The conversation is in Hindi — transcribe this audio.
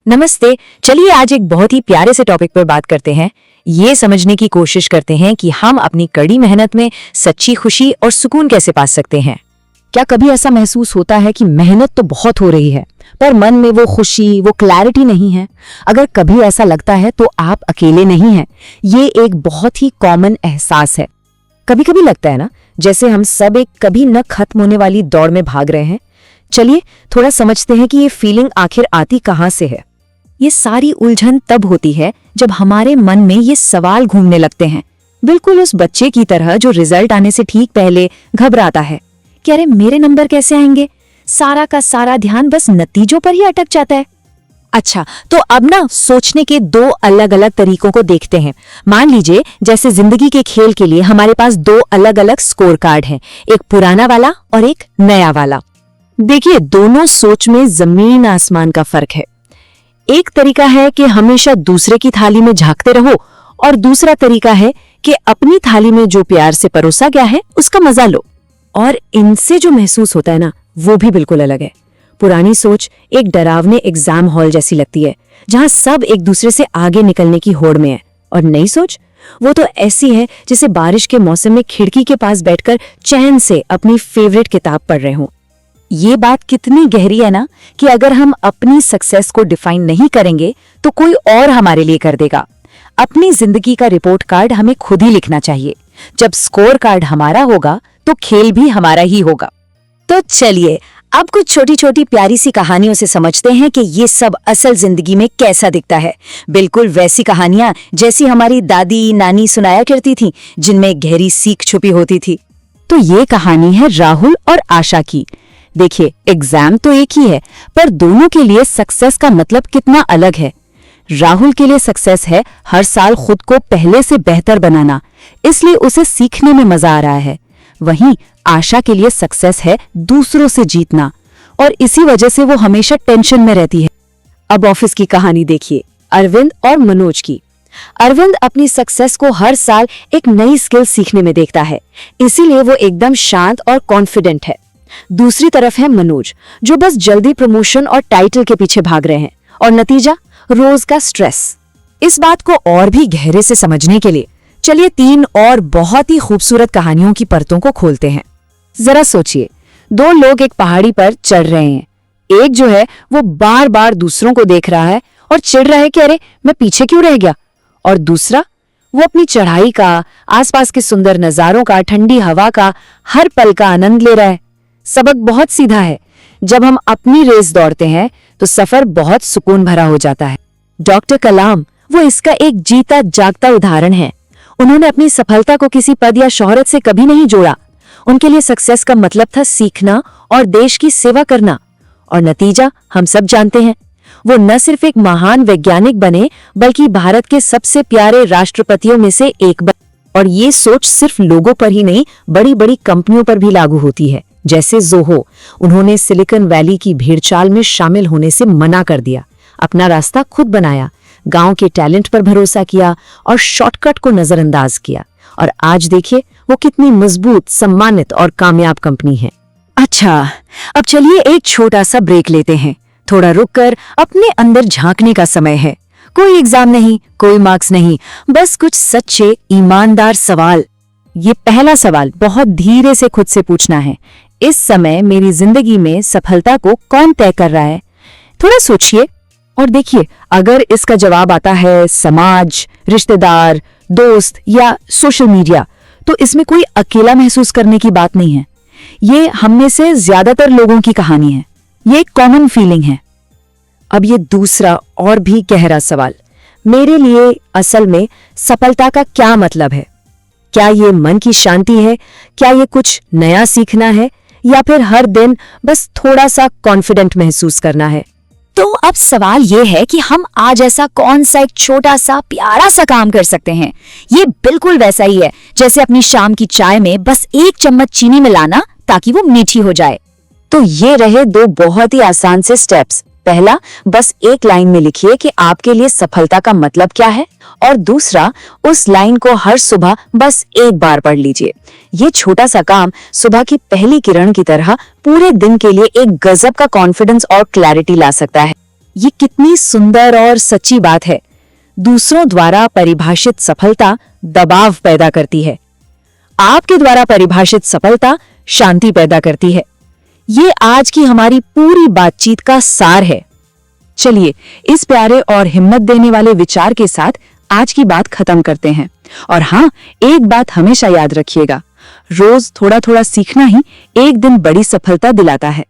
नमस्ते। चलिए आज एक बहुत ही प्यारे से टॉपिक पर बात करते हैं। ये समझने की कोशिश करते हैं कि हम अपनी कड़ी मेहनत में सच्ची खुशी और सुकून कैसे पा सकते हैं। क्या कभी ऐसा महसूस होता है कि मेहनत तो बहुत हो रही है पर मन में वो खुशी, वो क्लैरिटी नहीं है? अगर कभी ऐसा लगता है तो आप अकेले नहीं हैं। ये एक बहुत ही कॉमन एहसास है। कभी कभी लगता है ना जैसे हम सब एक कभी न खत्म होने वाली दौड़ में भाग रहे हैं। चलिए थोड़ा समझते हैं कि ये फीलिंग आखिर आती कहाँ से है। ये सारी उलझन तब होती है जब हमारे मन में ये सवाल घूमने लगते हैं, बिल्कुल उस बच्चे की तरह जो रिजल्ट आने से ठीक पहले घबराता है कि अरे मेरे नंबर कैसे आएंगे। सारा का सारा ध्यान बस नतीजों पर ही अटक जाता है। अच्छा, तो अब ना सोचने के दो अलग अलग तरीकों को देखते हैं। मान लीजिए जैसे जिंदगी के खेल के लिए हमारे पास दो अलग अलग स्कोर कार्ड हैं, एक पुराना वाला और एक नया वाला। देखिए दोनों सोच में जमीन आसमान का फर्क है। एक तरीका है कि हमेशा दूसरे की थाली में झांकते रहो और दूसरा तरीका है कि अपनी थाली में जो प्यार से परोसा गया है उसका मजा लो। और इनसे जो महसूस होता है ना वो भी बिल्कुल अलग है। पुरानी सोच एक डरावने एग्जाम हॉल जैसी लगती है जहां सब एक दूसरे से आगे निकलने की होड़ में है, और नई सोच वो तो ऐसी है जैसे बारिश के मौसम में खिड़की के पास बैठकर चैन से अपनी फेवरेट किताब पढ़ रहे हों। ये बात कितनी गहरी है ना कि अगर हम अपनी सक्सेस को डिफाइन नहीं करेंगे तो कोई और हमारे लिए कर देगा। अपनी जिंदगी का रिपोर्ट कार्ड हमें खुद ही लिखना चाहिए। जब स्कोर कार्ड हमारा होगा तो खेल भी हमारा ही होगा। तो चलिए अब कुछ छोटी छोटी प्यारी सी कहानियों से समझते हैं कि ये सब असल जिंदगी में कैसा दिखता है। बिल्कुल वैसी कहानियां जैसी हमारी दादी नानी सुनाया करती थी, जिनमें गहरी सीख छुपी होती थी। तो ये कहानी है राहुल और आशा की। देखिए एग्जाम तो एक ही है पर दोनों के लिए सक्सेस का मतलब कितना अलग है। राहुल के लिए सक्सेस है हर साल खुद को पहले से बेहतर बनाना, इसलिए उसे सीखने में मजा आ रहा है। वहीं आशा के लिए सक्सेस है दूसरों से जीतना, और इसी वजह से वो हमेशा टेंशन में रहती है। अब ऑफिस की कहानी देखिए, अरविंद और मनोज की। अरविंद अपनी सक्सेस को हर साल एक नई स्किल सीखने में देखता है, इसीलिए वो एकदम शांत और कॉन्फिडेंट है। दूसरी तरफ है मनोज, जो बस जल्दी प्रमोशन और टाइटल के पीछे भाग रहे हैं, और नतीजा रोज का स्ट्रेस। इस बात को और भी गहरे से समझने के लिए चलिए तीन और बहुत ही खूबसूरत कहानियों की परतों को खोलते हैं। जरा सोचिए, दो लोग एक पहाड़ी पर चढ़ रहे हैं। एक जो है वो बार बार दूसरों को देख रहा है और चिढ़ रहा है कि अरे मैं पीछे क्यों रह गया, और दूसरा वो अपनी चढ़ाई का, आसपास के सुंदर नजारों का, ठंडी हवा का, हर पल का आनंद ले रहा है। सबक बहुत सीधा है, जब हम अपनी रेस दौड़ते हैं तो सफर बहुत सुकून भरा हो जाता है। डॉक्टर कलाम वो इसका एक जीता जागता उदाहरण है। उन्होंने अपनी सफलता को किसी पद या शोहरत से कभी नहीं जोड़ा। उनके लिए सक्सेस का मतलब था सीखना और देश की सेवा करना, और नतीजा हम सब जानते हैं। वो न सिर्फ एक महान वैज्ञानिक बने बल्कि भारत के सबसे प्यारे राष्ट्रपतियों में से एक बने। और ये सोच सिर्फ लोगों पर ही नहीं, बड़ी बड़ी कंपनियों पर भी लागू होती है। जैसे जोहो, उन्होंने सिलिकॉन वैली की भीड़चाल में शामिल होने से मना कर दिया, अपना रास्ता खुद बनाया, गांव के टैलेंट पर भरोसा किया और शॉर्टकट को नजरअंदाज किया, और आज देखिए वो कितनी मजबूत, सम्मानित और कामयाब कंपनी है। अच्छा, अब चलिए एक छोटा सा ब्रेक लेते हैं। थोड़ा रुककर अपने अंदर झांकने का समय है। कोई एग्जाम नहीं, कोई मार्क्स नहीं, बस कुछ सच्चे ईमानदार सवाल। ये पहला सवाल बहुत धीरे से खुद से पूछना है, इस समय मेरी जिंदगी में सफलता को कौन तय कर रहा है? थोड़ा सोचिए और देखिए, अगर इसका जवाब आता है समाज, रिश्तेदार, दोस्त या सोशल मीडिया, तो इसमें कोई अकेला महसूस करने की बात नहीं है। ये हम में से ज्यादातर लोगों की कहानी है। ये एक कॉमन फीलिंग है। अब ये दूसरा और भी गहरा सवाल, मेरे लिए असल में सफलता का क्या मतलब है? क्या ये मन की शांति है? क्या ये कुछ नया सीखना है? या फिर हर दिन बस थोड़ा सा कॉन्फिडेंट महसूस करना है? तो अब सवाल ये है कि हम आज ऐसा कौन सा एक छोटा सा प्यारा सा काम कर सकते हैं। ये बिल्कुल वैसा ही है जैसे अपनी शाम की चाय में बस एक चम्मच चीनी मिलाना ताकि वो मीठी हो जाए। तो ये रहे दो बहुत ही आसान से स्टेप्स। पहला, बस एक लाइन में लिखिए कि आपके लिए सफलता का मतलब क्या है, और दूसरा, उस लाइन को हर सुबह बस एक बार पढ़ लीजिए। ये छोटा सा काम सुबह की पहली किरण की तरह पूरे दिन के लिए एक गजब का कॉन्फिडेंस और क्लैरिटी ला सकता है। ये कितनी सुंदर और सच्ची बात है। दूसरों द्वारा परिभाषित सफलता दबाव पैदा करती है, आपके द्वारा परिभाषित सफलता शांति पैदा करती है। ये आज की हमारी पूरी बातचीत का सार है। चलिए इस प्यारे और हिम्मत देने वाले विचार के साथ आज की बात खत्म करते हैं। और हाँ, एक बात हमेशा याद रखिएगा, रोज थोड़ा थोड़ा सीखना ही एक दिन बड़ी सफलता दिलाता है।